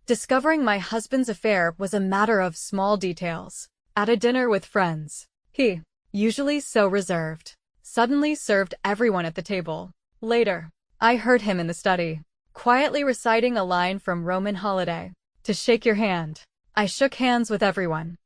Discovering my husband's affair was a matter of small details. At a dinner with friends, he, usually so reserved, suddenly served everyone at the table. Later, I heard him in the study, quietly reciting a line from Roman Holiday. To shake your hand. I shook hands with everyone.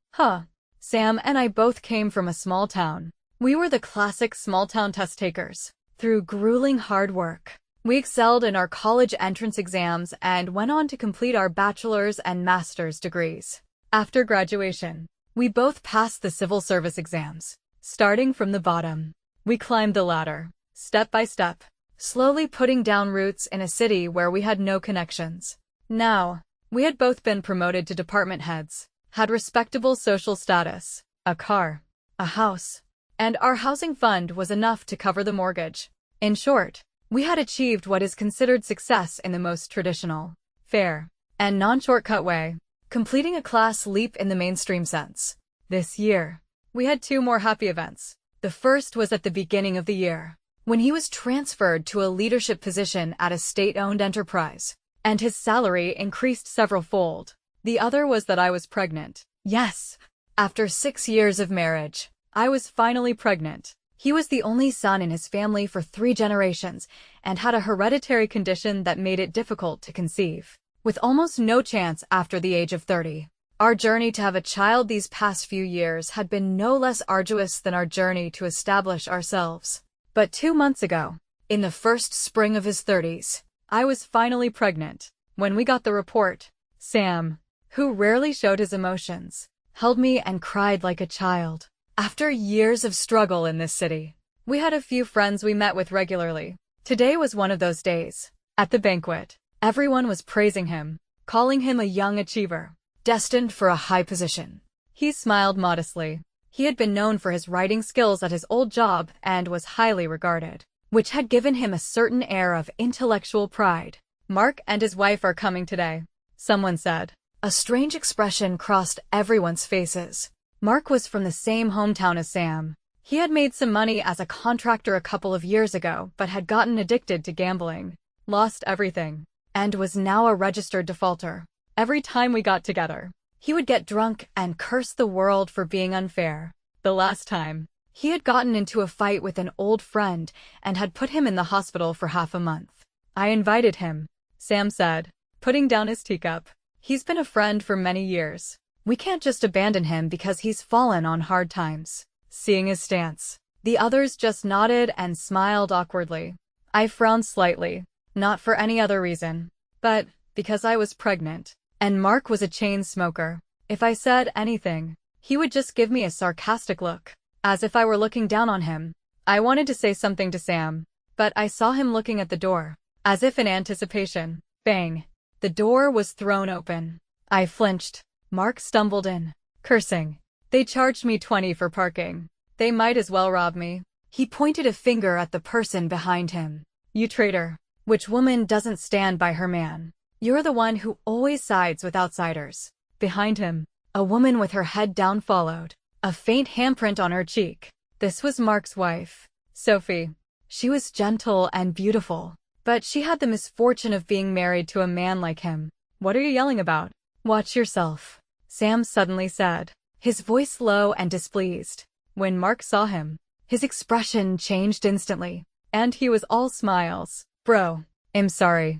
Sam and I both came from a small town. We were the classic small-town test-takers. Through grueling hard work, we excelled in our college entrance exams and went on to complete our bachelor's and master's degrees. After graduation, we both passed the civil service exams. Starting from the bottom, we climbed the ladder, step by step, slowly putting down roots in a city where we had no connections. Now, we had both been promoted to department heads, had respectable social status, a car, a house, and our housing fund was enough to cover the mortgage. In short, we had achieved what is considered success in the most traditional, fair, and non-shortcut way, completing a class leap in the mainstream sense. This year, we had two more happy events. The first was at the beginning of the year, when he was transferred to a leadership position at a state-owned enterprise, and his salary increased several-fold. The other was that I was pregnant. Yes, after 6 years of marriage, I was finally pregnant. He was the only son in his family for 3 generations and had a hereditary condition that made it difficult to conceive, with almost no chance after the age of 30. Our journey to have a child these past few years had been no less arduous than our journey to establish ourselves. But 2 months ago, in the first spring of his 30s, I was finally pregnant. When we got the report, Sam, who rarely showed his emotions, held me and cried like a child. After years of struggle in this city, we had a few friends we met with regularly. Today was one of those days. At the banquet, everyone was praising him, calling him a young achiever, destined for a high position. He smiled modestly. He had been known for his writing skills at his old job and was highly regarded, which had given him a certain air of intellectual pride. Mark and his wife are coming today, someone said. A strange expression crossed everyone's faces. Mark was from the same hometown as Sam. He had made some money as a contractor a couple of years ago but had gotten addicted to gambling, lost everything, and was now a registered defaulter. Every time we got together, he would get drunk and curse the world for being unfair. The last time, he had gotten into a fight with an old friend and had put him in the hospital for half a month. I invited him, Sam said, putting down his teacup. He's been a friend for many years. We can't just abandon him because he's fallen on hard times. Seeing his stance, the others just nodded and smiled awkwardly. I frowned slightly, not for any other reason, but because I was pregnant, and Mark was a chain smoker. If I said anything, he would just give me a sarcastic look, as if I were looking down on him. I wanted to say something to Sam, but I saw him looking at the door, as if in anticipation. Bang! The door was thrown open. I flinched. Mark stumbled in, cursing. They charged me $20 for parking. They might as well rob me. He pointed a finger at the person behind him. You traitor. Which woman doesn't stand by her man? You're the one who always sides with outsiders. Behind him, a woman with her head down followed, a faint handprint on her cheek. This was Mark's wife, Sophie. She was gentle and beautiful, but she had the misfortune of being married to a man like him. What are you yelling about? Watch yourself, Sam suddenly said, his voice low and displeased. When Mark saw him, his expression changed instantly, and he was all smiles. Bro, I'm sorry.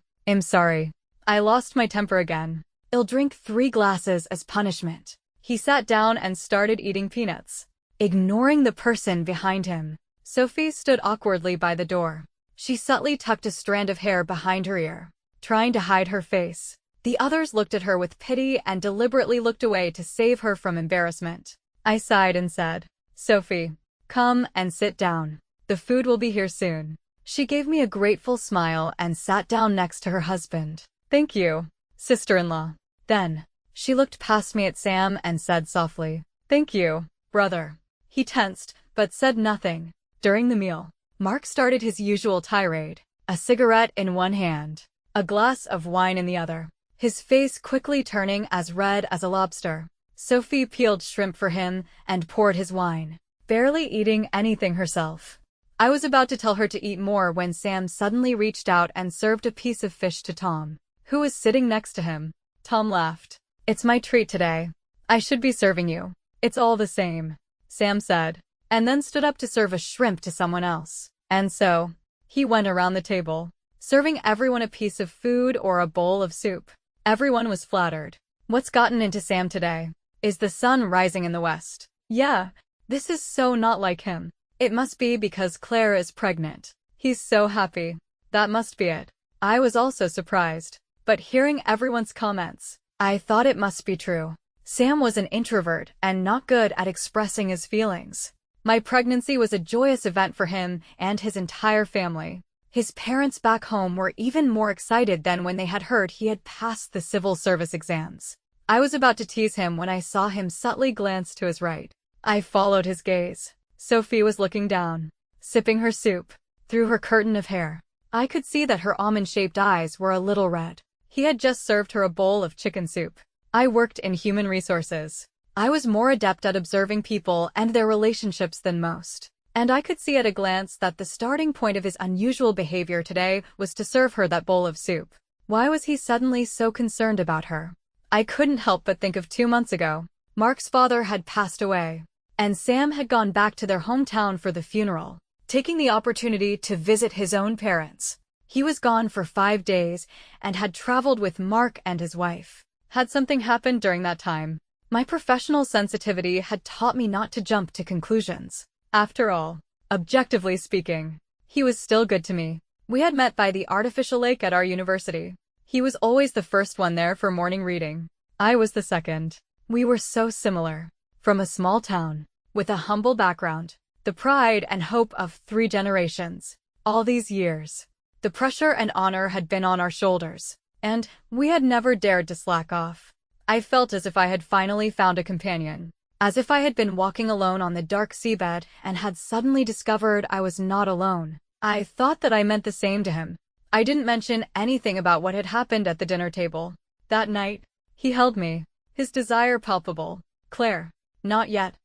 I lost my temper again. I'll drink 3 glasses as punishment. He sat down and started eating peanuts, ignoring the person behind him. Sophie stood awkwardly by the door. She subtly tucked a strand of hair behind her ear, trying to hide her face. The others looked at her with pity and deliberately looked away to save her from embarrassment. I sighed and said, Sophie, come and sit down. The food will be here soon. She gave me a grateful smile and sat down next to her husband. Thank you, sister-in-law. Then, she looked past me at Sam and said softly, Thank you, brother. He tensed, but said nothing. During the meal, Mark started his usual tirade, a cigarette in one hand, a glass of wine in the other, his face quickly turning as red as a lobster. Sophie peeled shrimp for him and poured his wine, barely eating anything herself. I was about to tell her to eat more when Sam suddenly reached out and served a piece of fish to Tom, who was sitting next to him. Tom laughed. It's my treat today. I should be serving you. It's all the same, Sam said, and then stood up to serve a shrimp to someone else. And so, he went around the table, serving everyone a piece of food or a bowl of soup. Everyone was flattered. What's gotten into Sam today? Is the sun rising in the west? Yeah, this is so not like him. It must be because Claire is pregnant. He's so happy. That must be it. I was also surprised, but hearing everyone's comments, I thought it must be true. Sam was an introvert and not good at expressing his feelings. My pregnancy was a joyous event for him and his entire family. His parents back home were even more excited than when they had heard he had passed the civil service exams. I was about to tease him when I saw him subtly glance to his right. I followed his gaze. Sophie was looking down, sipping her soup. Through her curtain of hair, I could see that her almond-shaped eyes were a little red. He had just served her a bowl of chicken soup. I worked in human resources. I was more adept at observing people and their relationships than most. And I could see at a glance that the starting point of his unusual behavior today was to serve her that bowl of soup. Why was he suddenly so concerned about her? I couldn't help but think of 2 months ago. Mark's father had passed away, and Sam had gone back to their hometown for the funeral, taking the opportunity to visit his own parents. He was gone for 5 days and had traveled with Mark and his wife. Had something happened during that time? My professional sensitivity had taught me not to jump to conclusions. After all, objectively speaking, he was still good to me. We had met by the artificial lake at our university. He was always the first one there for morning reading. I was the second. We were so similar. From a small town, with a humble background, the pride and hope of 3 generations. All these years, the pressure and honor had been on our shoulders, and we had never dared to slack off. I felt as if I had finally found a companion, as if I had been walking alone on the dark seabed and had suddenly discovered I was not alone. I thought that I meant the same to him. I didn't mention anything about what had happened at the dinner table. That night, he held me, his desire palpable. Claire, not yet.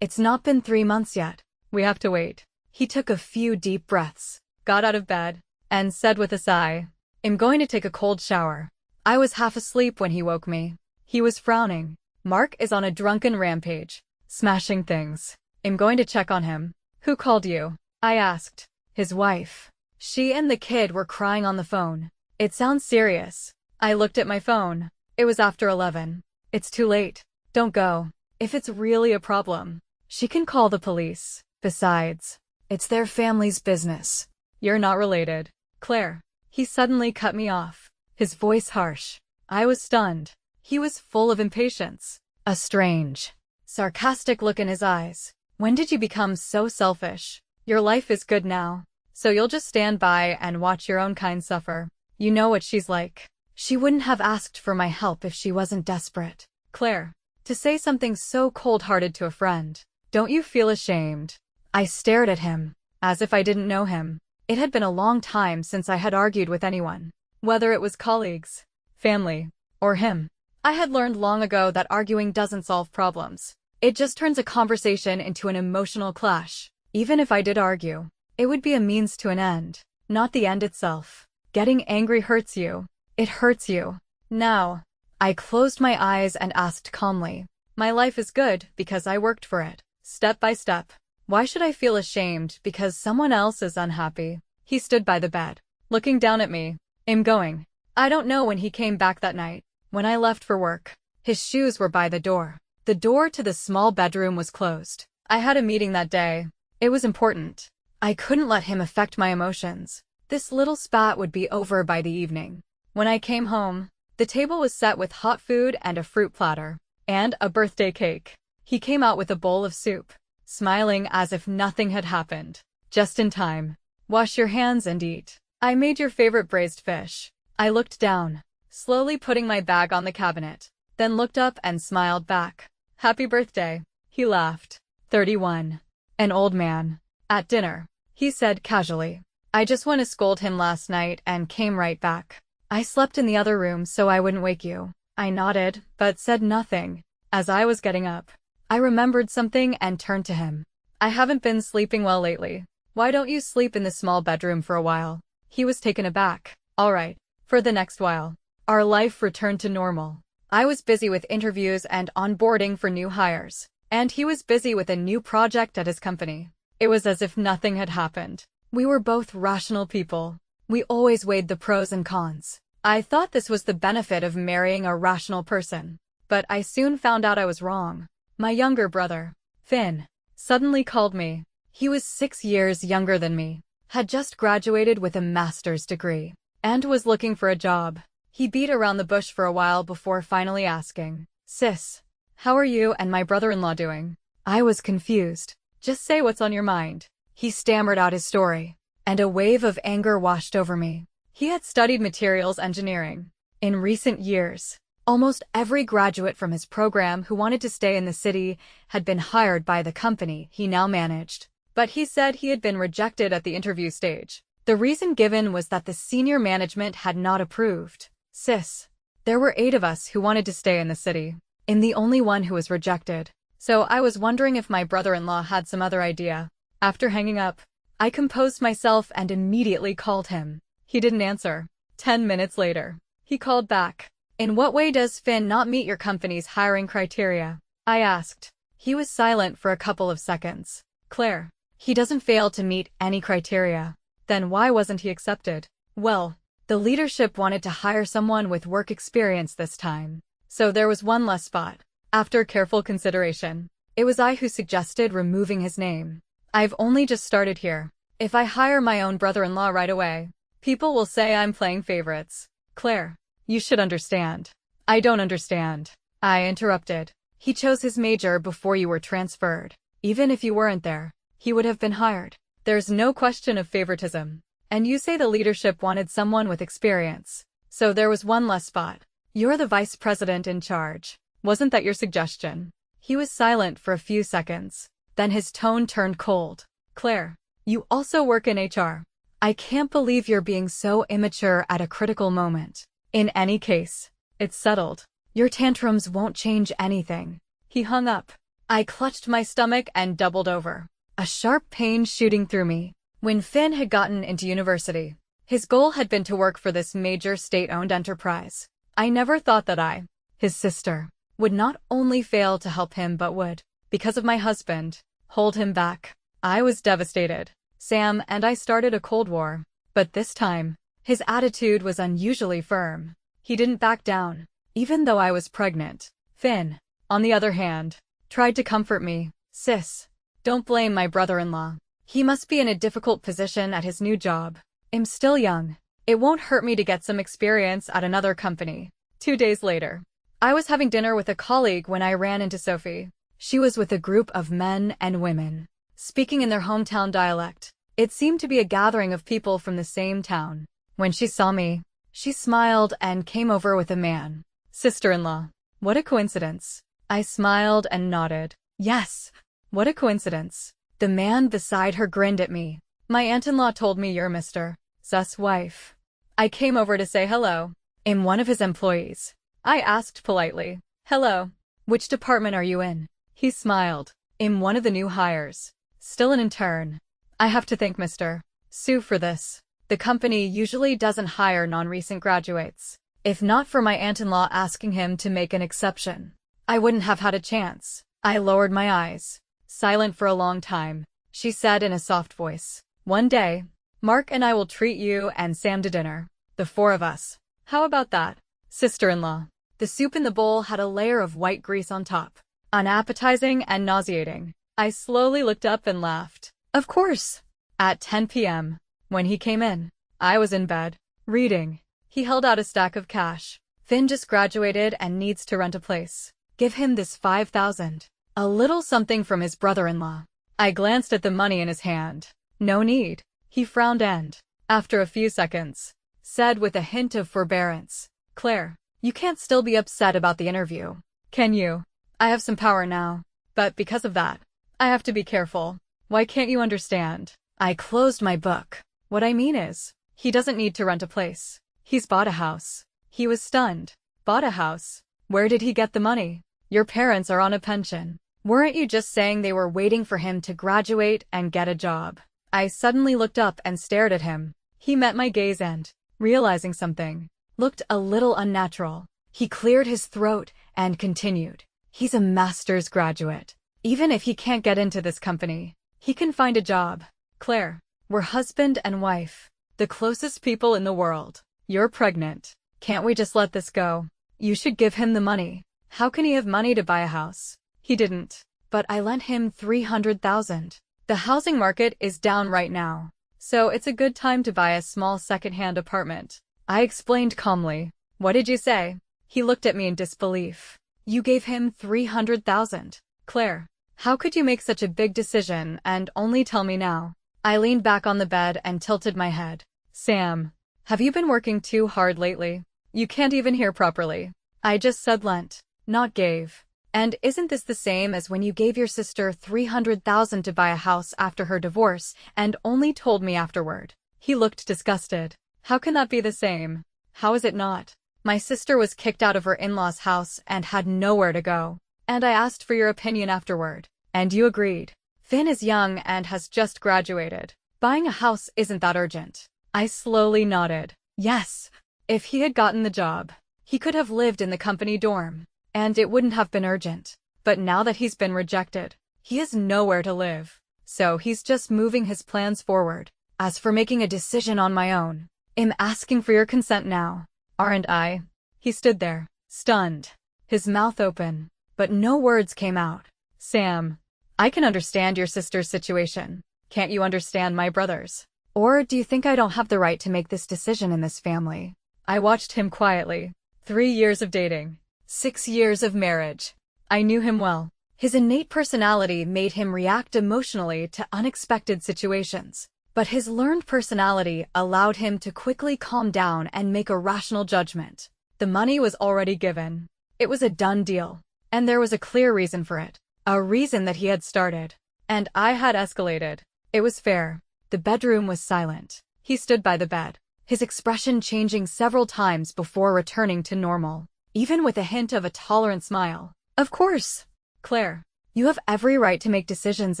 It's not been 3 months yet. We have to wait. He took a few deep breaths, got out of bed, and said with a sigh, I'm going to take a cold shower. I was half asleep when he woke me. He was frowning. Mark is on a drunken rampage, smashing things. I'm going to check on him. Who called you? I asked. His wife. She and the kid were crying on the phone. It sounds serious. I looked at my phone. It was after 11. It's too late. Don't go. If it's really a problem, she can call the police. Besides, it's their family's business. You're not related. Claire. He suddenly cut me off, his voice harsh. I was stunned. He was full of impatience, a strange, sarcastic look in his eyes. When did you become so selfish? Your life is good now, so you'll just stand by and watch your own kind suffer. You know what she's like. She wouldn't have asked for my help if she wasn't desperate. Claire, to say something so cold-hearted to a friend. Don't you feel ashamed? I stared at him, as if I didn't know him. It had been a long time since I had argued with anyone, whether it was colleagues, family, or him. I had learned long ago that arguing doesn't solve problems. It just turns a conversation into an emotional clash. Even if I did argue, it would be a means to an end, not the end itself. Getting angry hurts you. It hurts you. Now, I closed my eyes and asked calmly, my life is good because I worked for it, step by step. Why should I feel ashamed because someone else is unhappy? He stood by the bed, looking down at me. I'm going. I don't know when he came back that night. When I left for work, his shoes were by the door. The door to the small bedroom was closed. I had a meeting that day. It was important. I couldn't let him affect my emotions. This little spat would be over by the evening. When I came home, the table was set with hot food and a fruit platter, and a birthday cake. He came out with a bowl of soup, smiling as if nothing had happened. Just in time. Wash your hands and eat. I made your favorite braised fish. I looked down, slowly putting my bag on the cabinet, then looked up and smiled back. Happy birthday. He laughed. 31. An old man. At dinner, he said casually. I just want to scold him last night and came right back. I slept in the other room so I wouldn't wake you. I nodded, but said nothing. As I was getting up, I remembered something and turned to him. I haven't been sleeping well lately. Why don't you sleep in the small bedroom for a while? He was taken aback. All right, for the next while. Our life returned to normal. I was busy with interviews and onboarding for new hires, and he was busy with a new project at his company. It was as if nothing had happened. We were both rational people. We always weighed the pros and cons. I thought this was the benefit of marrying a rational person. But I soon found out I was wrong. My younger brother, Finn, suddenly called me. He was 6 years younger than me, had just graduated with a master's degree, and was looking for a job. He beat around the bush for a while before finally asking, "Sis, how are you and my brother-in-law doing?" I was confused. "Just say what's on your mind." He stammered out his story, and a wave of anger washed over me. He had studied materials engineering. In recent years, almost every graduate from his program who wanted to stay in the city had been hired by the company he now managed. But he said he had been rejected at the interview stage. The reason given was that the senior management had not approved. "Sis, there were 8 of us who wanted to stay in the city. I'm the only one who was rejected. So I was wondering if my brother-in-law had some other idea." After hanging up, I composed myself and immediately called him. He didn't answer. 10 minutes later, he called back. "In what way does Finn not meet your company's hiring criteria?" I asked. He was silent for a couple of seconds. "Claire, he doesn't fail to meet any criteria." "Then why wasn't he accepted?" "Well, the leadership wanted to hire someone with work experience this time. So there was one less spot." After careful consideration, it was I who suggested removing his name. "I've only just started here. If I hire my own brother-in-law right away, people will say I'm playing favorites." "Claire, you should understand." "I don't understand," I interrupted. "He chose his major before you were transferred. Even if you weren't there, he would have been hired. There's no question of favoritism. And you say the leadership wanted someone with experience. So there was one less spot. You're the vice president in charge. Wasn't that your suggestion?" He was silent for a few seconds. Then his tone turned cold. "Claire, you also work in HR. I can't believe you're being so immature at a critical moment. In any case, it's settled. Your tantrums won't change anything." He hung up. I clutched my stomach and doubled over, a sharp pain shooting through me. When Finn had gotten into university, his goal had been to work for this major state-owned enterprise. I never thought that I, his sister, would not only fail to help him but would, because of my husband, hold him back. I was devastated. Sam and I started a Cold War. But this time, his attitude was unusually firm. He didn't back down, even though I was pregnant. Finn, on the other hand, tried to comfort me. "Sis, don't blame my brother-in-law. He must be in a difficult position at his new job. I'm still young. It won't hurt me to get some experience at another company." 2 days later, I was having dinner with a colleague when I ran into Sophie. She was with a group of men and women, speaking in their hometown dialect. It seemed to be a gathering of people from the same town. When she saw me, she smiled and came over with a man. "Sister-in-law. What a coincidence." I smiled and nodded. "Yes, what a coincidence." The man beside her grinned at me. "My aunt-in-law told me you're Mr. Sus' wife." I came over to say hello. "I'm one of his employees." I asked politely. "Hello. Which department are you in?" He smiled. "I'm one of the new hires. Still an intern. I have to thank Mr. Sue for this. The company usually doesn't hire non-recent graduates. If not for my aunt-in-law asking him to make an exception, I wouldn't have had a chance." I lowered my eyes. Silent for a long time, she said in a soft voice, "One day, Mark and I will treat you and Sam to dinner. The 4 of us. How about that, sister-in-law?" The soup in the bowl had a layer of white grease on top, unappetizing and nauseating. I slowly looked up and laughed. "Of course." At 10 p.m., when he came in, I was in bed, reading. He held out a stack of cash. "Finn just graduated and needs to rent a place. Give him this 5,000. A little something from his brother-in-law." I glanced at the money in his hand. "No need." He frowned and, after a few seconds, said with a hint of forbearance, "Claire, you can't still be upset about the interview, can you? I have some power now, but because of that, I have to be careful. Why can't you understand?" I closed my book. "What I mean is, he doesn't need to rent a place. He's bought a house." He was stunned. "Bought a house? Where did he get the money? Your parents are on a pension. Weren't you just saying they were waiting for him to graduate and get a job?" I suddenly looked up and stared at him. He met my gaze and, realizing something, looked a little unnatural. He cleared his throat and continued. He's a master's graduate. Even if he can't get into this company, he can find a job. Claire, we're husband and wife. The closest people in the world. You're pregnant. Can't we just let this go? You should give him the money. How can he have money to buy a house? He didn't. But I lent him $300,000. The housing market is down right now, so it's a good time to buy a small second-hand apartment. I explained calmly. What did you say? He looked at me in disbelief. You gave him $300,000. Claire, how could you make such a big decision and only tell me now? I leaned back on the bed and tilted my head. Sam, have you been working too hard lately? You can't even hear properly. I just said lent, not gave. And isn't this the same as when you gave your sister $300,000 to buy a house after her divorce and only told me afterward? He looked disgusted. How can that be the same? How is it not? My sister was kicked out of her in-laws' house and had nowhere to go. And I asked for your opinion afterward. And you agreed. Finn is young and has just graduated. Buying a house isn't that urgent. I slowly nodded. Yes. If he had gotten the job, he could have lived in the company dorm. And it wouldn't have been urgent. But now that he's been rejected, he has nowhere to live. So he's just moving his plans forward. As for making a decision on my own, I'm asking for your consent now. Aren't I? He stood there, stunned, his mouth open, but no words came out. Sam, I can understand your sister's situation. Can't you understand my brother's? Or do you think I don't have the right to make this decision in this family? I watched him quietly. 3 years of dating. 6 years of marriage. I knew him well. His innate personality made him react emotionally to unexpected situations. But his learned personality allowed him to quickly calm down and make a rational judgment. The money was already given. It was a done deal. And there was a clear reason for it. A reason that he had started. And I had escalated. It was fair. The bedroom was silent. He stood by the bed, his expression changing several times before returning to normal, even with a hint of a tolerant smile. Of course. Claire, you have every right to make decisions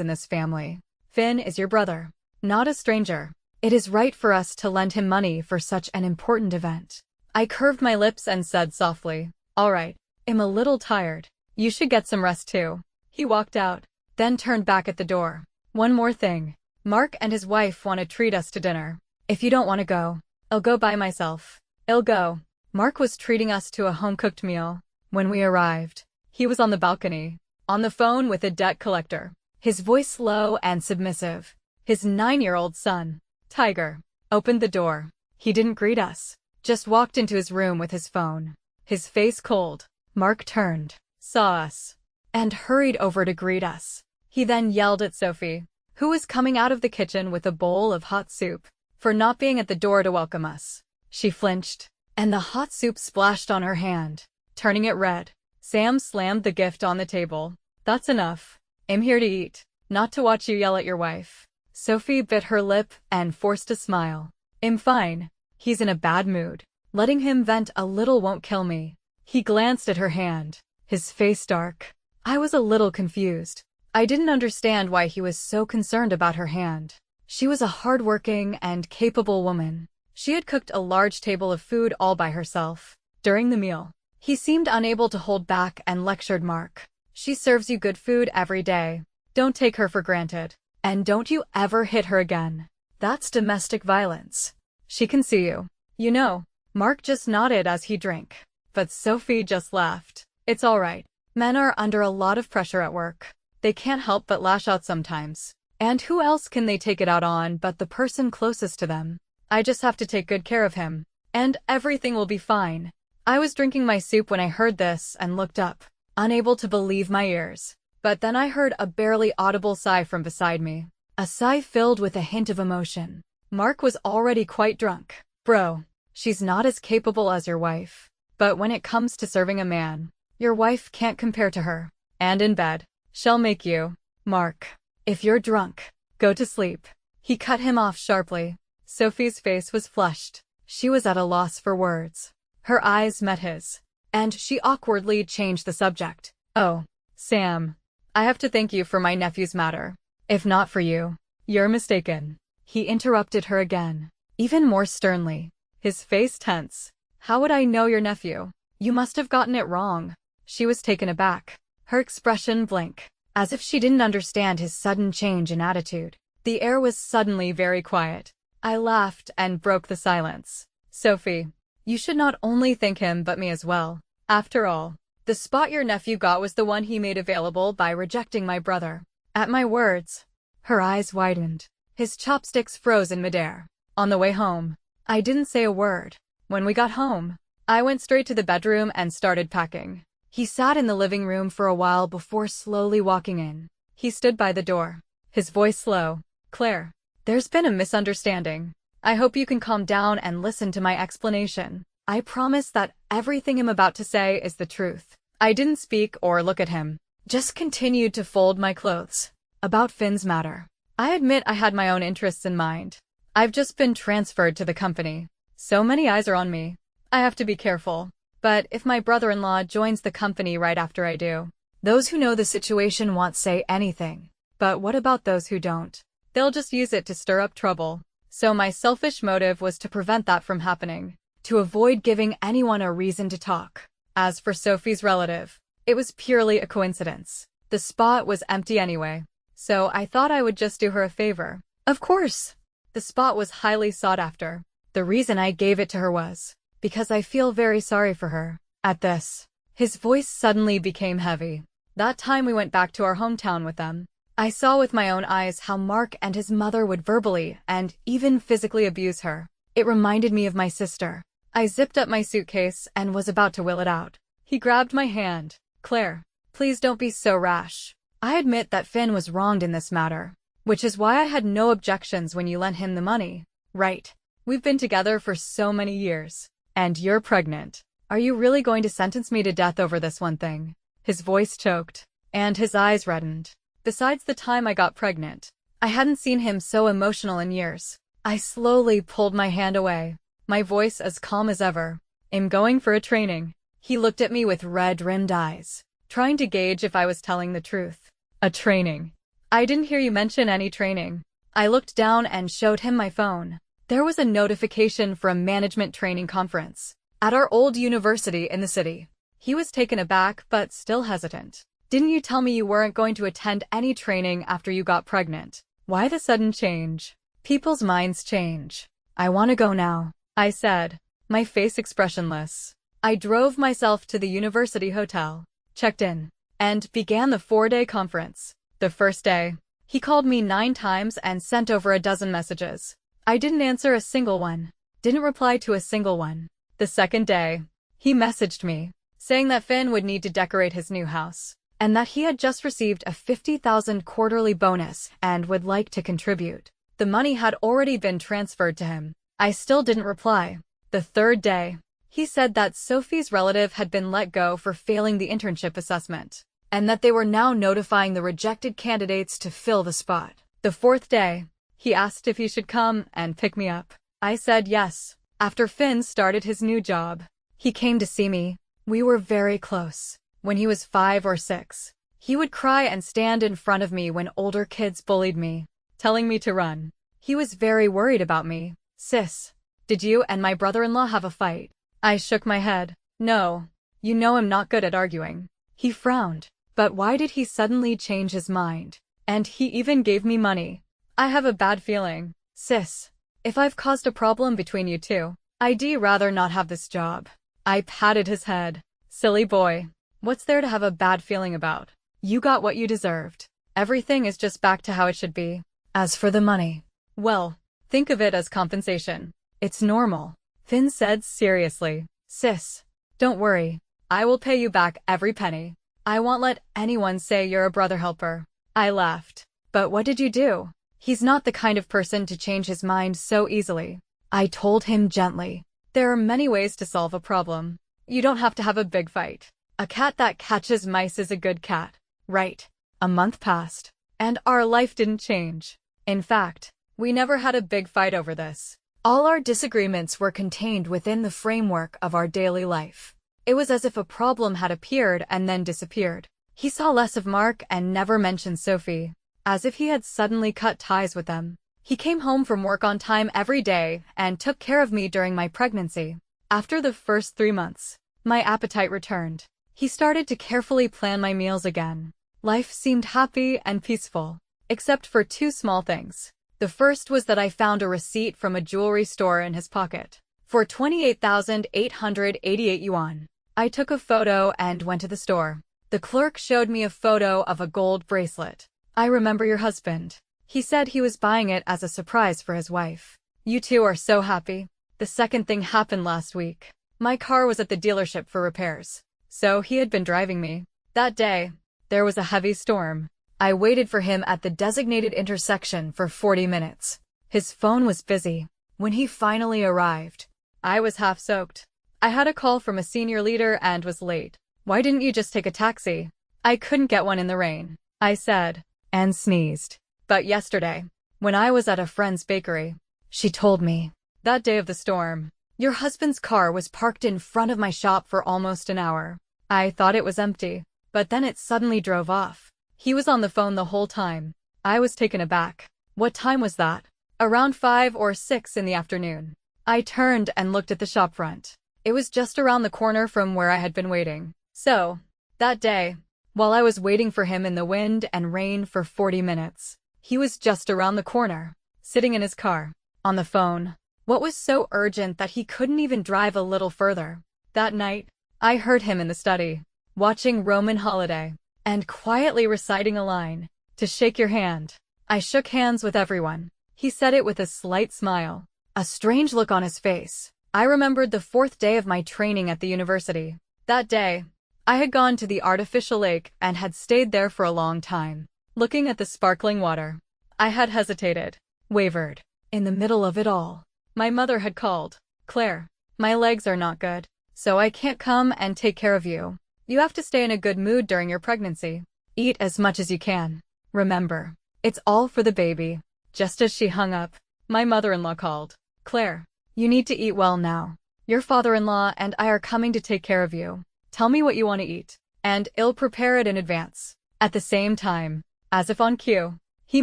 in this family. Finn is your brother, not a stranger. It is right for us to lend him money for such an important event. I curved my lips and said softly, all right, I'm a little tired. You should get some rest too. He walked out, then turned back at the door. One more thing. Mark and his wife want to treat us to dinner. If you don't want to go, I'll go by myself. I'll go. Mark was treating us to a home-cooked meal. When we arrived, he was on the balcony, on the phone with a debt collector, his voice low and submissive. His 9-year-old son, Tiger, opened the door. He didn't greet us, just walked into his room with his phone, his face cold. Mark turned, saw us, and hurried over to greet us. He then yelled at Sophie, who was coming out of the kitchen with a bowl of hot soup, for not being at the door to welcome us. She flinched, and the hot soup splashed on her hand, turning it red. Sam slammed the gift on the table. That's enough. I'm here to eat, not to watch you yell at your wife. Sophie bit her lip and forced a smile. I'm fine. He's in a bad mood. Letting him vent a little won't kill me. He glanced at her hand, his face dark. I was a little confused. I didn't understand why he was so concerned about her hand. She was a hardworking and capable woman. She had cooked a large table of food all by herself. During the meal, he seemed unable to hold back and lectured Mark. She serves you good food every day. Don't take her for granted. And don't you ever hit her again. That's domestic violence. She can see you. You know. Mark just nodded as he drank. But Sophie just laughed. It's all right. Men are under a lot of pressure at work. They can't help but lash out sometimes. And who else can they take it out on but the person closest to them? I just have to take good care of him. And everything will be fine. I was drinking my soup when I heard this and looked up, unable to believe my ears. But then I heard a barely audible sigh from beside me. A sigh filled with a hint of emotion. Mark was already quite drunk. Bro, she's not as capable as your wife. But when it comes to serving a man, your wife can't compare to her. And in bed, she'll make you. Mark, if you're drunk, go to sleep. He cut him off sharply. Sophie's face was flushed. She was at a loss for words. Her eyes met his, and she awkwardly changed the subject. Oh, Sam, I have to thank you for my nephew's matter. If not for you, you're mistaken. He interrupted her again, even more sternly, his face tense. How would I know your nephew? You must have gotten it wrong. She was taken aback. Her expression blank, as if she didn't understand his sudden change in attitude. The air was suddenly very quiet. I laughed and broke the silence. Sophie, you should not only thank him but me as well. After all, the spot your nephew got was the one he made available by rejecting my brother. At my words, her eyes widened. His chopsticks froze in midair. On the way home, I didn't say a word. When we got home, I went straight to the bedroom and started packing. He sat in the living room for a while before slowly walking in. He stood by the door, his voice slow. Claire, there's been a misunderstanding. I hope you can calm down and listen to my explanation. I promise that everything I'm about to say is the truth. I didn't speak or look at him, just continued to fold my clothes. About Finn's matter, I admit I had my own interests in mind. I've just been transferred to the company. So many eyes are on me. I have to be careful. But if my brother-in-law joins the company right after I do, those who know the situation won't say anything. But what about those who don't? They'll just use it to stir up trouble. So my selfish motive was to prevent that from happening, to avoid giving anyone a reason to talk. As for Sophie's relative, it was purely a coincidence. The spot was empty anyway, so I thought I would just do her a favor. Of course, the spot was highly sought after. The reason I gave it to her was because I feel very sorry for her. At this, his voice suddenly became heavy. That time we went back to our hometown with them, I saw with my own eyes how Mark and his mother would verbally and even physically abuse her. It reminded me of my sister. I zipped up my suitcase and was about to will it out. He grabbed my hand. Claire, please don't be so rash. I admit that Finn was wronged in this matter, which is why I had no objections when you lent him the money. Right. We've been together for so many years. And you're pregnant. Are you really going to sentence me to death over this one thing? His voice choked, and his eyes reddened. Besides the time I got pregnant, I hadn't seen him so emotional in years. I slowly pulled my hand away, my voice as calm as ever. I'm going for a training. He looked at me with red-rimmed eyes, trying to gauge if I was telling the truth. A training? I didn't hear you mention any training. I looked down and showed him my phone. There was a notification for a management training conference at our old university in the city. He was taken aback but still hesitant. Didn't you tell me you weren't going to attend any training after you got pregnant? Why the sudden change? People's minds change. I want to go now, I said, my face expressionless. I drove myself to the university hotel, checked in, and began the 4-day conference. The first day, he called me 9 times and sent over a dozen messages. I didn't answer a single one, didn't reply to a single one. The second day, he messaged me, saying that Finn would need to decorate his new house, and that he had just received a $50,000 quarterly bonus and would like to contribute. The money had already been transferred to him. I still didn't reply. The third day, he said that Sophie's relative had been let go for failing the internship assessment, and that they were now notifying the rejected candidates to fill the spot. The fourth day, he asked if he should come and pick me up. I said yes. After Finn started his new job, he came to see me. We were very close. When he was 5 or 6, he would cry and stand in front of me when older kids bullied me, telling me to run. He was very worried about me. Sis, did you and my brother-in-law have a fight? I shook my head. No. You know I'm not good at arguing. He frowned. But why did he suddenly change his mind? And he even gave me money. I have a bad feeling. Sis, if I've caused a problem between you two, I'd rather not have this job. I patted his head. Silly boy. What's there to have a bad feeling about? You got what you deserved. Everything is just back to how it should be. As for the money, well, think of it as compensation. It's normal. Finn said seriously. Sis, don't worry. I will pay you back every penny. I won't let anyone say you're a brother helper. I laughed. But what did you do? He's not the kind of person to change his mind so easily. I told him gently. There are many ways to solve a problem. You don't have to have a big fight. A cat that catches mice is a good cat, right? A month passed, and our life didn't change. In fact, we never had a big fight over this. All our disagreements were contained within the framework of our daily life. It was as if a problem had appeared and then disappeared. He saw less of Mark and never mentioned Sophie, as if he had suddenly cut ties with them. He came home from work on time every day and took care of me during my pregnancy. After the first 3 months, my appetite returned. He started to carefully plan my meals again. Life seemed happy and peaceful, except for two small things. The first was that I found a receipt from a jewelry store in his pocket for 28,888 yuan. I took a photo and went to the store. The clerk showed me a photo of a gold bracelet. "I remember your husband. He said he was buying it as a surprise for his wife. You two are so happy." The second thing happened last week. My car was at the dealership for repairs, so he had been driving me. That day, there was a heavy storm. I waited for him at the designated intersection for 40 minutes. His phone was busy. When he finally arrived, I was half soaked. I had a call from a senior leader and was late. "Why didn't you just take a taxi?" "I couldn't get one in the rain," I said, and sneezed. But yesterday, when I was at a friend's bakery, she told me, "That day of the storm, your husband's car was parked in front of my shop for almost an hour. I thought it was empty, but then it suddenly drove off. He was on the phone the whole time." I was taken aback. "What time was that?" "Around 5 or 6 in the afternoon." I turned and looked at the shopfront. It was just around the corner from where I had been waiting. So, that day, while I was waiting for him in the wind and rain for 40 minutes, he was just around the corner, sitting in his car, on the phone. What was so urgent that he couldn't even drive a little further? That night, I heard him in the study, watching Roman Holiday, and quietly reciting a line, "To shake your hand." I shook hands with everyone. He said it with a slight smile, a strange look on his face. I remembered the 4th day of my training at the university. That day, I had gone to the artificial lake and had stayed there for a long time, looking at the sparkling water. I had hesitated, wavered. In the middle of it all, my mother had called. "Claire, my legs are not good, so I can't come and take care of you. You have to stay in a good mood during your pregnancy. Eat as much as you can. Remember, it's all for the baby." Just as she hung up, my mother-in-law called. "Claire, you need to eat well now. Your father-in-law and I are coming to take care of you. Tell me what you want to eat, and I'll prepare it in advance." At the same time, as if on cue, he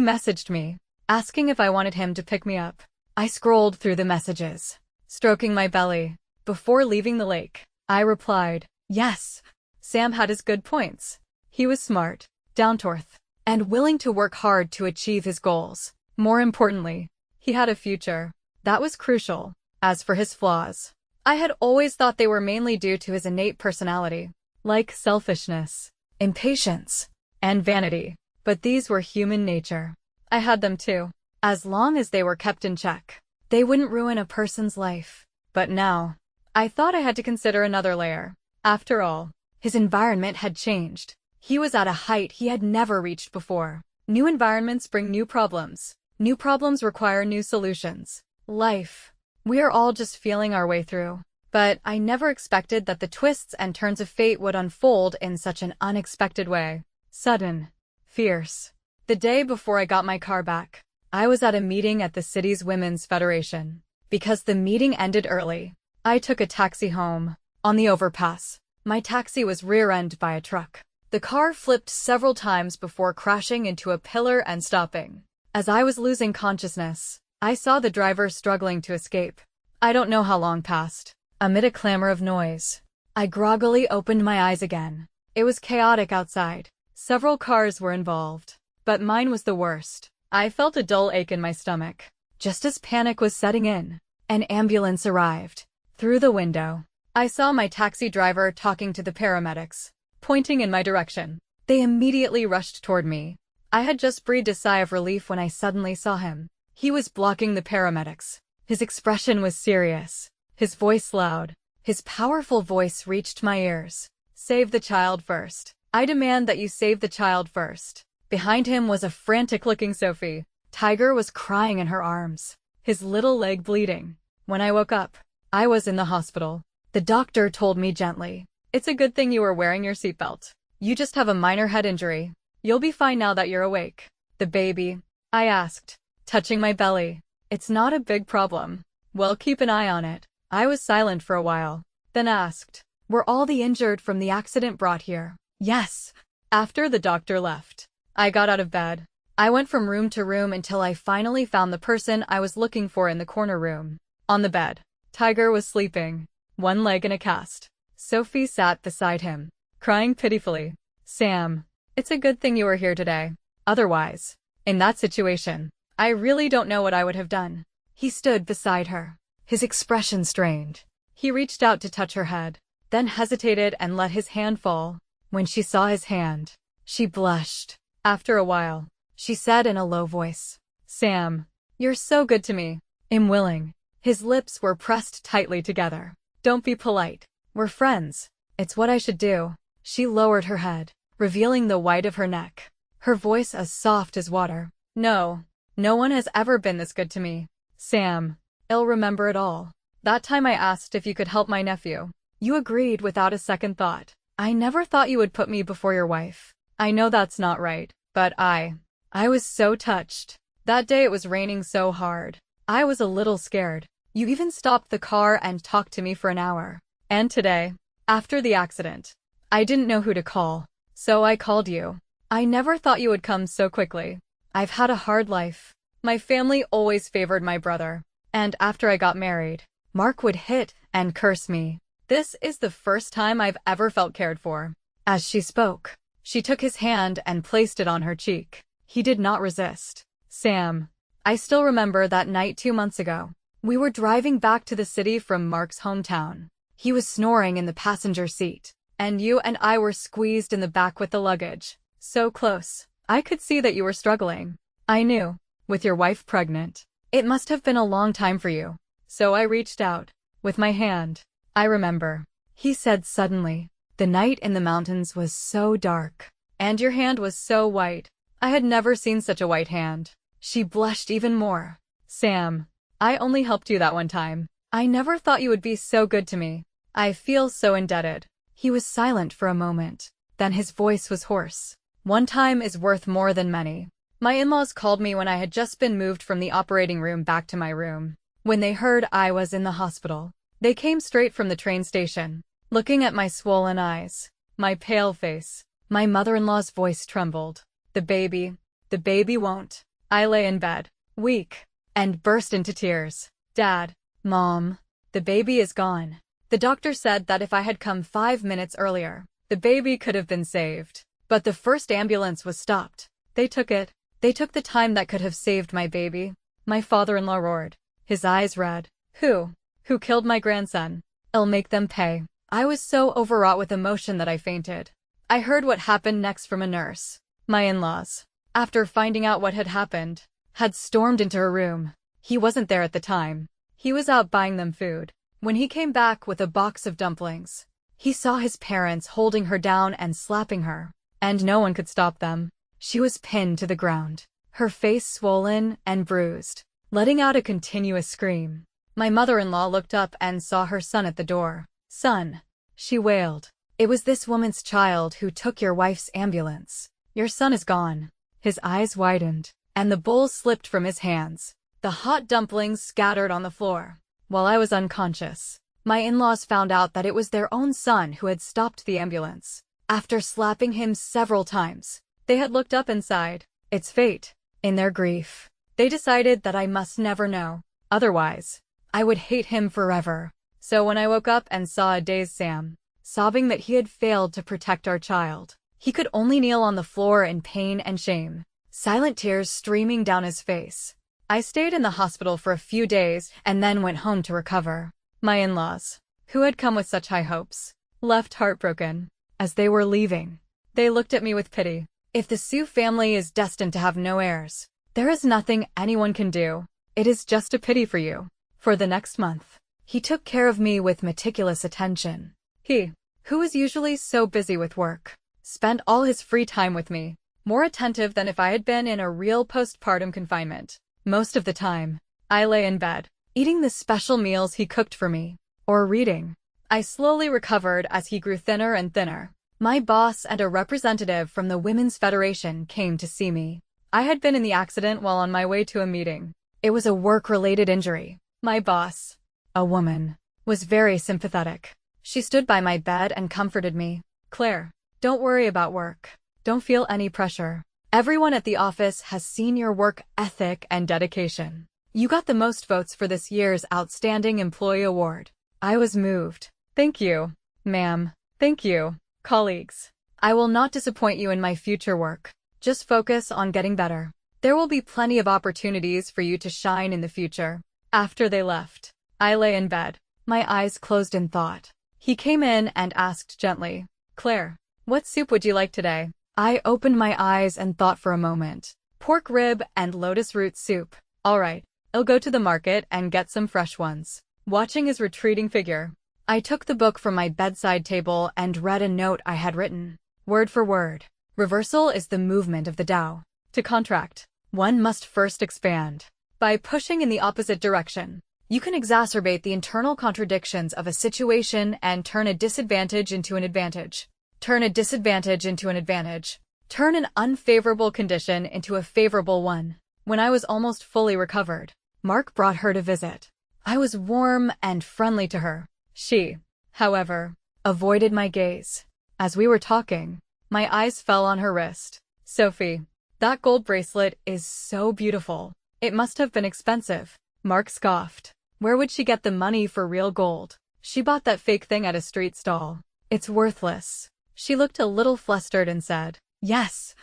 messaged me, asking if I wanted him to pick me up. I scrolled through the messages, stroking my belly. Before leaving the lake, I replied, "Yes." Sam had his good points. He was smart, down-to-earth, and willing to work hard to achieve his goals. More importantly, he had a future. That was crucial. As for his flaws, I had always thought they were mainly due to his innate personality, like selfishness, impatience, and vanity. But these were human nature. I had them too. As long as they were kept in check, they wouldn't ruin a person's life. But now, I thought I had to consider another layer. After all, his environment had changed. He was at a height he had never reached before. New environments bring new problems. New problems require new solutions. Life. We are all just feeling our way through. But I never expected that the twists and turns of fate would unfold in such an unexpected way. Sudden. Fierce. The day before I got my car back, I was at a meeting at the city's Women's Federation. Because the meeting ended early, I took a taxi home. On the overpass, my taxi was rear-ended by a truck. The car flipped several times before crashing into a pillar and stopping. As I was losing consciousness, I saw the driver struggling to escape. I don't know how long passed. Amid a clamor of noise, I groggily opened my eyes again. It was chaotic outside. Several cars were involved, but mine was the worst. I felt a dull ache in my stomach. Just as panic was setting in, an ambulance arrived. Through the window, I saw my taxi driver talking to the paramedics, pointing in my direction. They immediately rushed toward me. I had just breathed a sigh of relief when I suddenly saw him. He was blocking the paramedics. His expression was serious, his voice loud. His powerful voice reached my ears. "Save the child first. I demand that you save the child first." Behind him was a frantic-looking Sophie. Tiger was crying in her arms, his little leg bleeding. When I woke up, I was in the hospital. The doctor told me gently, "It's a good thing you were wearing your seatbelt. You just have a minor head injury. You'll be fine now that you're awake." "The baby?" I asked, touching my belly. "It's not a big problem. We'll keep an eye on it." I was silent for a while, then asked, "Were all the injured from the accident brought here?" "Yes." After the doctor left, I got out of bed. I went from room to room until I finally found the person I was looking for in the corner room. On the bed, Tiger was sleeping. one leg in a cast. Sophie sat beside him, crying pitifully. Sam, it's a good thing you were here today. Otherwise, in that situation, I really don't know what I would have done. He stood beside her, his expression strained. He reached out to touch her head, then hesitated and let his hand fall. When she saw his hand, she blushed. After a while, she said in a low voice, Sam, you're so good to me. I'm willing. His lips were pressed tightly together. Don't be polite. We're friends. It's what I should do. She lowered her head, revealing the white of her neck, her voice as soft as water. No one has ever been this good to me. Sam, I'll remember it all. That time I asked if you could help my nephew. You agreed without a second thought. I never thought you would put me before your wife. I know that's not right, but I was so touched. That day it was raining so hard. I was a little scared. You even stopped the car and talked to me for an hour. And today, after the accident, I didn't know who to call, so I called you. I never thought you would come so quickly. I've had a hard life. My family always favored my brother, and after I got married, Mark would hit and curse me. This is the first time I've ever felt cared for. As she spoke, she took his hand and placed it on her cheek. He did not resist. Sam, I still remember that night 2 months ago. We were driving back to the city from Mark's hometown. He was snoring in the passenger seat, and you and I were squeezed in the back with the luggage. So close. I could see that you were struggling. I knew, with your wife pregnant, it must have been a long time for you. So I reached out, with my hand. I remember, he said suddenly. The night in the mountains was so dark, and your hand was so white. I had never seen such a white hand. She blushed even more. Sam, I only helped you that one time. I never thought you would be so good to me. I feel so indebted. He was silent for a moment. Then his voice was hoarse. One time is worth more than many. My in-laws called me when I had just been moved from the operating room back to my room. When they heard I was in the hospital, they came straight from the train station, looking at my swollen eyes, my pale face. My mother-in-law's voice trembled. The baby won't. I lay in bed, weak, and burst into tears. Dad, Mom, the baby is gone. The doctor said that if I had come 5 minutes earlier, the baby could have been saved. But the first ambulance was stopped. They took it. They took the time that could have saved my baby. My father-in-law roared, his eyes red. Who killed my grandson? I'll make them pay. I was so overwrought with emotion that I fainted. I heard what happened next from a nurse. My in-laws, after finding out what had happened, had stormed into her room. He wasn't there at the time. He was out buying them food. When he came back with a box of dumplings, he saw his parents holding her down and slapping her, and no one could stop them. She was pinned to the ground, her face swollen and bruised, letting out a continuous scream. My mother-in-law looked up and saw her son at the door. Son, she wailed. It was this woman's child who took your wife's ambulance. Your son is gone. His eyes widened, and the bowl slipped from his hands. The hot dumplings scattered on the floor. While I was unconscious, my in-laws found out that it was their own son who had stopped the ambulance. After slapping him several times, they had looked up and sighed. It's fate. In their grief, they decided that I must never know. Otherwise, I would hate him forever. So when I woke up and saw a dazed Sam, sobbing that he had failed to protect our child, he could only kneel on the floor in pain and shame, silent tears streaming down his face. I stayed in the hospital for a few days and then went home to recover. My in-laws, who had come with such high hopes, left heartbroken. As they were leaving, they looked at me with pity. If the Sue family is destined to have no heirs, there is nothing anyone can do. It is just a pity for you. For the next month, he took care of me with meticulous attention. He, who was usually so busy with work, spent all his free time with me, more attentive than if I had been in a real postpartum confinement. Most of the time, I lay in bed, eating the special meals he cooked for me, or reading. I slowly recovered as he grew thinner and thinner. My boss and a representative from the Women's Federation came to see me. I had been in the accident while on my way to a meeting. It was a work-related injury. My boss, a woman, was very sympathetic. She stood by my bed and comforted me. Claire, don't worry about work. Don't feel any pressure. Everyone at the office has seen your work ethic and dedication. You got the most votes for this year's Outstanding Employee Award. I was moved. Thank you, ma'am. Thank you, colleagues. I will not disappoint you in my future work. Just focus on getting better. There will be plenty of opportunities for you to shine in the future. After they left, I lay in bed, my eyes closed in thought. He came in and asked gently, Claire, what soup would you like today? I opened my eyes and thought for a moment. Pork rib and lotus root soup. All right, I'll go to the market and get some fresh ones. Watching his retreating figure, I took the book from my bedside table and read a note I had written. Word for word. Reversal is the movement of the Tao. To contract, one must first expand. By pushing in the opposite direction, you can exacerbate the internal contradictions of a situation and turn a disadvantage into an advantage. Turn a disadvantage into an advantage. Turn an unfavorable condition into a favorable one. When I was almost fully recovered, Mark brought her to visit. I was warm and friendly to her. She, however, avoided my gaze. As we were talking, my eyes fell on her wrist. Sophie, that gold bracelet is so beautiful. It must have been expensive. Mark scoffed. Where would she get the money for real gold? She bought that fake thing at a street stall. It's worthless. She looked a little flustered and said, Yes.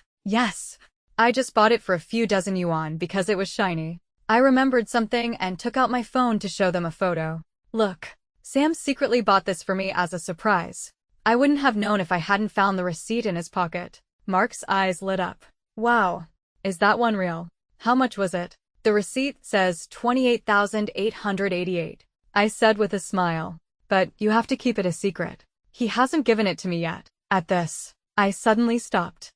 I just bought it for a few dozen yuan because it was shiny. I remembered something and took out my phone to show them a photo. Look, Sam secretly bought this for me as a surprise. I wouldn't have known if I hadn't found the receipt in his pocket. Mark's eyes lit up. Wow. Is that one real? How much was it? The receipt says 28,888. I said with a smile. But you have to keep it a secret. He hasn't given it to me yet. At this, I suddenly stopped.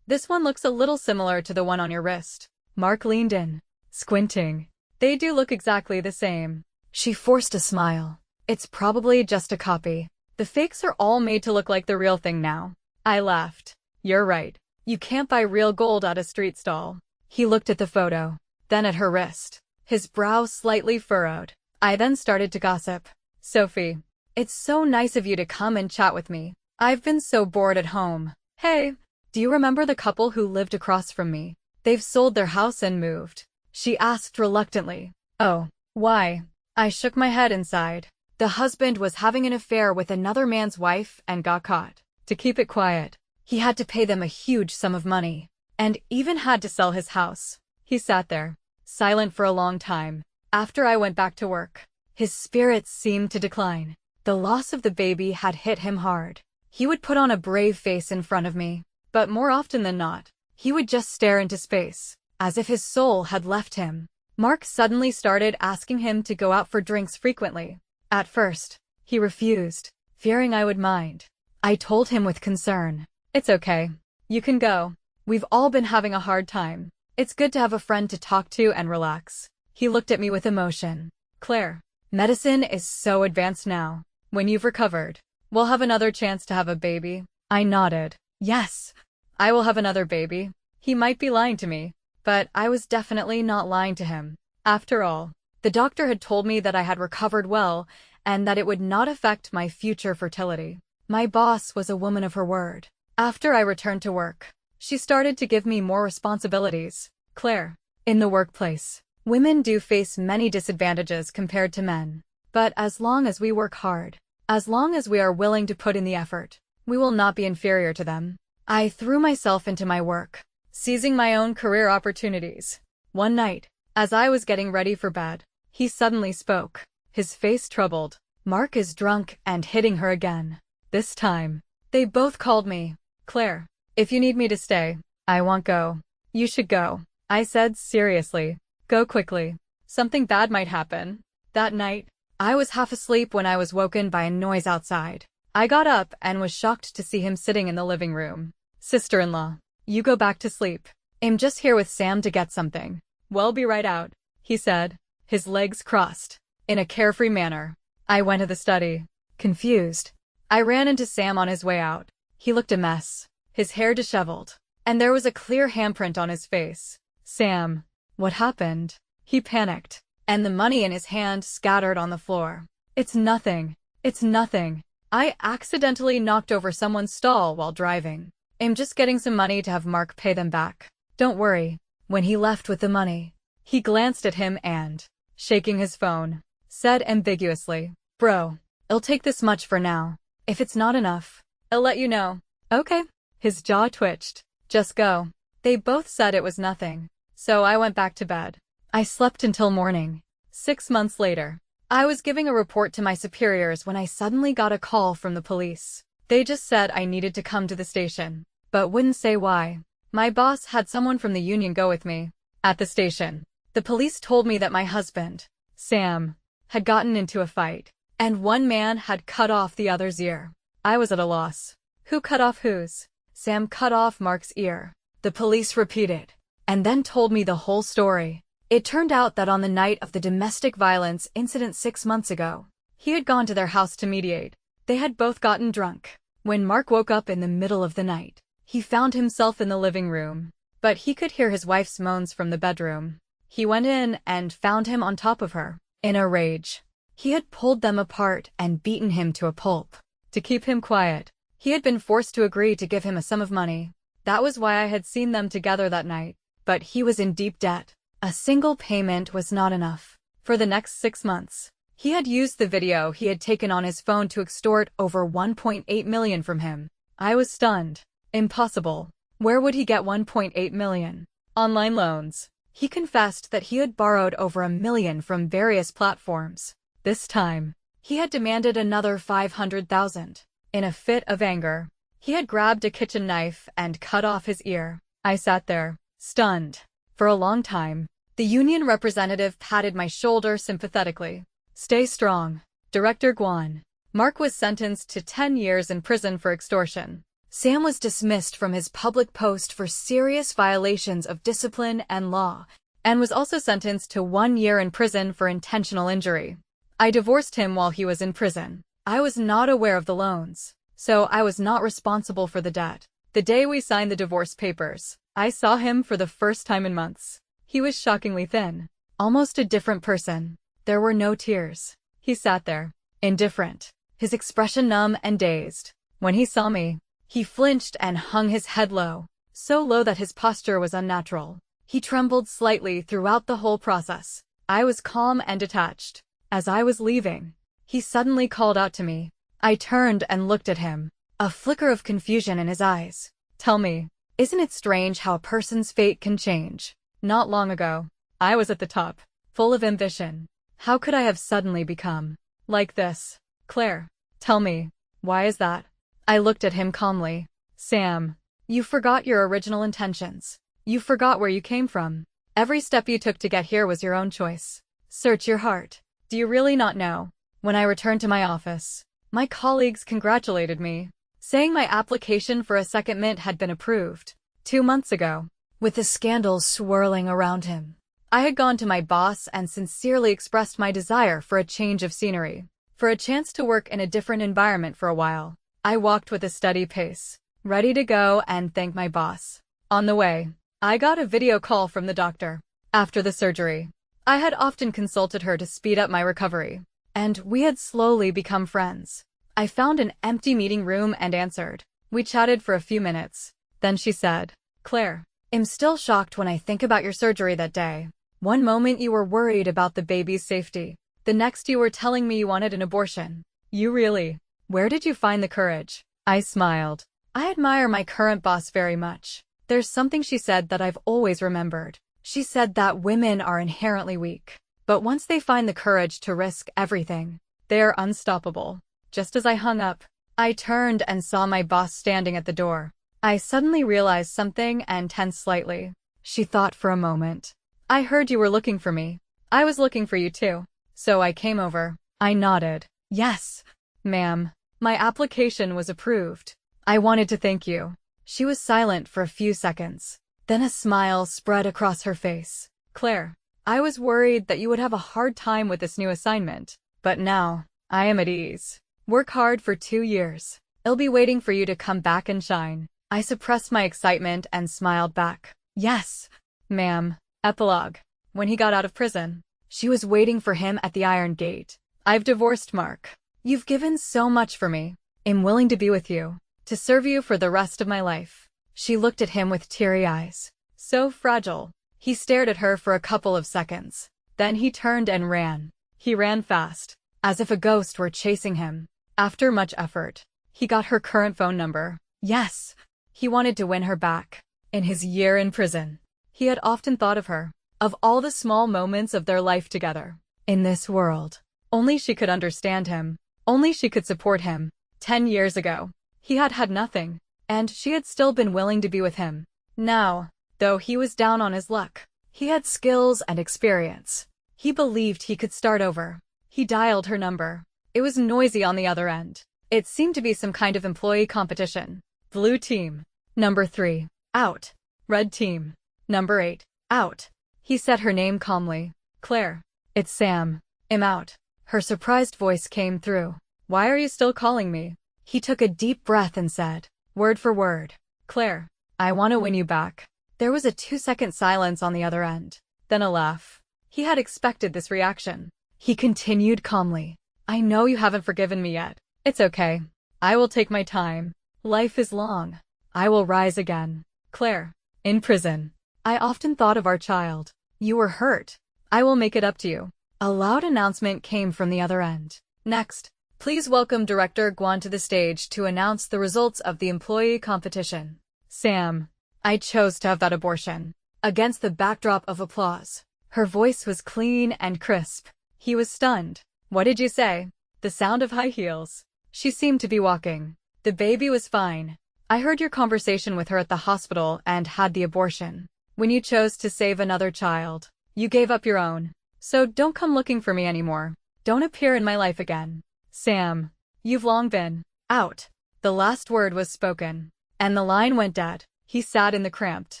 This one looks a little similar to the one on your wrist. Mark leaned in, squinting. They do look exactly the same. She forced a smile. It's probably just a copy. The fakes are all made to look like the real thing now. I laughed. You're right. You can't buy real gold at a street stall. He looked at the photo, then at her wrist. His brow slightly furrowed. I then started to gossip. Sophie, it's so nice of you to come and chat with me. I've been so bored at home. Hey, do you remember the couple who lived across from me? They've sold their house and moved. She asked reluctantly. Oh, why? I shook my head and sighed. The husband was having an affair with another man's wife and got caught. To keep it quiet, he had to pay them a huge sum of money, and even had to sell his house. He sat there, silent for a long time. After I went back to work, his spirits seemed to decline. The loss of the baby had hit him hard. He would put on a brave face in front of me, but more often than not, he would just stare into space, as if his soul had left him. Mark suddenly started asking him to go out for drinks frequently. At first, he refused, fearing I would mind. I told him with concern, It's okay. You can go. We've all been having a hard time. It's good to have a friend to talk to and relax. He looked at me with emotion. Claire, medicine is so advanced now. When you've recovered, we'll have another chance to have a baby. I nodded. Yes, I will have another baby. He might be lying to me, but I was definitely not lying to him. After all, the doctor had told me that I had recovered well and that it would not affect my future fertility. My boss was a woman of her word. After I returned to work, she started to give me more responsibilities. Claire, in the workplace, women do face many disadvantages compared to men. But as long as we work hard, as long as we are willing to put in the effort, we will not be inferior to them. I threw myself into my work, seizing my own career opportunities. One night, as I was getting ready for bed, he suddenly spoke, his face troubled. Mark is drunk and hitting her again. This time, they both called me. Claire, if you need me to stay, I won't go. You should go. I said seriously. Go quickly. Something bad might happen. That night, I was half asleep when I was woken by a noise outside. I got up and was shocked to see him sitting in the living room. Sister-in-law, you go back to sleep. I'm just here with Sam to get something. Well, be right out, he said, his legs crossed, in a carefree manner. I went to the study, confused. I ran into Sam on his way out. He looked a mess, his hair disheveled, and there was a clear handprint on his face. Sam, what happened? He panicked, and the money in his hand scattered on the floor. It's nothing. It's nothing. I accidentally knocked over someone's stall while driving. I'm just getting some money to have Mark pay them back. Don't worry. When he left with the money, he glanced at him and, shaking his phone, said ambiguously, Bro, it'll take this much for now. If it's not enough, I'll let you know. Okay. His jaw twitched. Just go. They both said it was nothing. So I went back to bed. I slept until morning. 6 months later, I was giving a report to my superiors when I suddenly got a call from the police. They just said I needed to come to the station, but wouldn't say why. My boss had someone from the union go with me. At the station, the police told me that my husband, Sam, had gotten into a fight, and one man had cut off the other's ear. I was at a loss. Who cut off whose? Sam cut off Mark's ear. The police repeated, and then told me the whole story. It turned out that on the night of the domestic violence incident 6 months ago, he had gone to their house to mediate. They had both gotten drunk. When Mark woke up in the middle of the night, he found himself in the living room, but he could hear his wife's moans from the bedroom. He went in and found him on top of her, in a rage. He had pulled them apart and beaten him to a pulp. To keep him quiet, he had been forced to agree to give him a sum of money. That was why I had seen them together that night. But he was in deep debt. A single payment was not enough. For the next 6 months, he had used the video he had taken on his phone to extort over $1.8 million from him. I was stunned. Impossible. Where would he get $1.8 million? Online loans. He confessed that he had borrowed over $1 million from various platforms. This time, he had demanded another $500,000. In a fit of anger, he had grabbed a kitchen knife and cut off his ear. I sat there, stunned. For a long time, the union representative patted my shoulder sympathetically. Stay strong, Director Guan. Mark was sentenced to 10 years in prison for extortion. Sam was dismissed from his public post for serious violations of discipline and law, and was also sentenced to 1 year in prison for intentional injury. I divorced him while he was in prison. I was not aware of the loans, so I was not responsible for the debt. The day we signed the divorce papers, I saw him for the first time in months. He was shockingly thin, almost a different person. There were no tears. He sat there, indifferent, his expression numb and dazed. When he saw me, he flinched and hung his head low, so low that his posture was unnatural. He trembled slightly throughout the whole process. I was calm and detached. As I was leaving, he suddenly called out to me. I turned and looked at him, a flicker of confusion in his eyes. Tell me, isn't it strange how a person's fate can change? Not long ago, I was at the top, full of ambition. How could I have suddenly become like this? Claire, tell me, why is that? I looked at him calmly. Sam, you forgot your original intentions. You forgot where you came from. Every step you took to get here was your own choice. Search your heart. Do you really not know? When I returned to my office, my colleagues congratulated me, saying my application for a second mint had been approved 2 months ago. With the scandals swirling around him, I had gone to my boss and sincerely expressed my desire for a change of scenery, for a chance to work in a different environment for a while. I walked with a steady pace, ready to go and thank my boss. On the way, I got a video call from the doctor. After the surgery, I had often consulted her to speed up my recovery, and we had slowly become friends. I found an empty meeting room and answered. We chatted for a few minutes. Then she said, Claire, I'm still shocked when I think about your surgery that day. One moment you were worried about the baby's safety. The next you were telling me you wanted an abortion. You really? Where did you find the courage? I smiled. I admire my current boss very much. There's something she said that I've always remembered. She said that women are inherently weak, but once they find the courage to risk everything, they are unstoppable. Just as I hung up, I turned and saw my boss standing at the door. I suddenly realized something and tensed slightly. She thought for a moment. I heard you were looking for me. I was looking for you too. So I came over. I nodded. Yes, ma'am. My application was approved. I wanted to thank you. She was silent for a few seconds. Then a smile spread across her face. Claire, I was worried that you would have a hard time with this new assignment. But now, I am at ease. Work hard for 2 years. I'll be waiting for you to come back and shine. I suppressed my excitement and smiled back. Yes, ma'am. Epilogue. When he got out of prison, she was waiting for him at the Iron Gate. I've divorced Mark. You've given so much for me. I'm willing to be with you, to serve you for the rest of my life. She looked at him with teary eyes. So fragile. He stared at her for a couple of seconds. Then he turned and ran. He ran fast. as if a ghost were chasing him. After much effort, he got her current phone number. Yes, he wanted to win her back. In his year in prison, he had often thought of her, of all the small moments of their life together. In this world, only she could understand him. Only she could support him. 10 years ago, he had had nothing, and she had still been willing to be with him. Now, though he was down on his luck, he had skills and experience. He believed he could start over. He dialed her number. It was noisy on the other end. It seemed to be some kind of employee competition. Blue team. Number 3. Out. Red team. Number 8. Out. He said her name calmly. Claire. It's Sam. I'm out. Her surprised voice came through. Why are you still calling me? He took a deep breath and said, word for word. Claire, I want to win you back. There was a 2-second silence on the other end. Then a laugh. He had expected this reaction. He continued calmly. I know you haven't forgiven me yet. It's okay. I will take my time. Life is long. I will rise again. Claire. In prison, I often thought of our child. You were hurt. I will make it up to you. A loud announcement came from the other end. Next, please welcome Director Guan to the stage to announce the results of the employee competition. Sam. I chose to have that abortion. Against the backdrop of applause. Her voice was clean and crisp. He was stunned. What did you say? The sound of high heels. She seemed to be walking. The baby was fine. I heard your conversation with her at the hospital and had the abortion. When you chose to save another child, you gave up your own. So don't come looking for me anymore. Don't appear in my life again. Sam, you've long been out. The last word was spoken, and the line went dead. He sat in the cramped,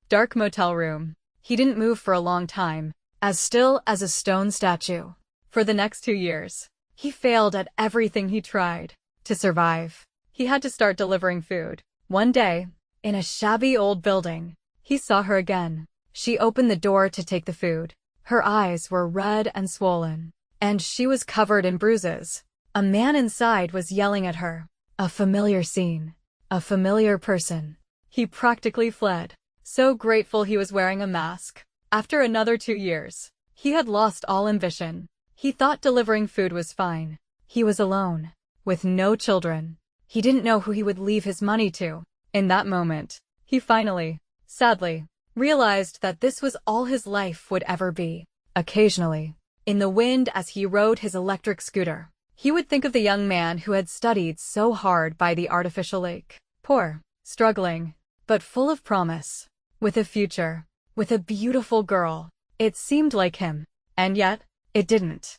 dark motel room. He didn't move for a long time, as still as a stone statue. For the next 2 years, he failed at everything he tried. To survive, he had to start delivering food. One day, in a shabby old building, he saw her again. She opened the door to take the food. Her eyes were red and swollen, and she was covered in bruises. A man inside was yelling at her. A familiar scene. A familiar person. He practically fled. So grateful he was wearing a mask. After another 2 years, he had lost all ambition. He thought delivering food was fine. He was alone, with no children. He didn't know who he would leave his money to. In that moment, he finally, sadly, realized that this was all his life would ever be. Occasionally, in the wind as he rode his electric scooter, he would think of the young man who had studied so hard by the artificial lake. Poor, struggling, but full of promise. With a future, with a beautiful girl. It seemed like him, and yet, it didn't.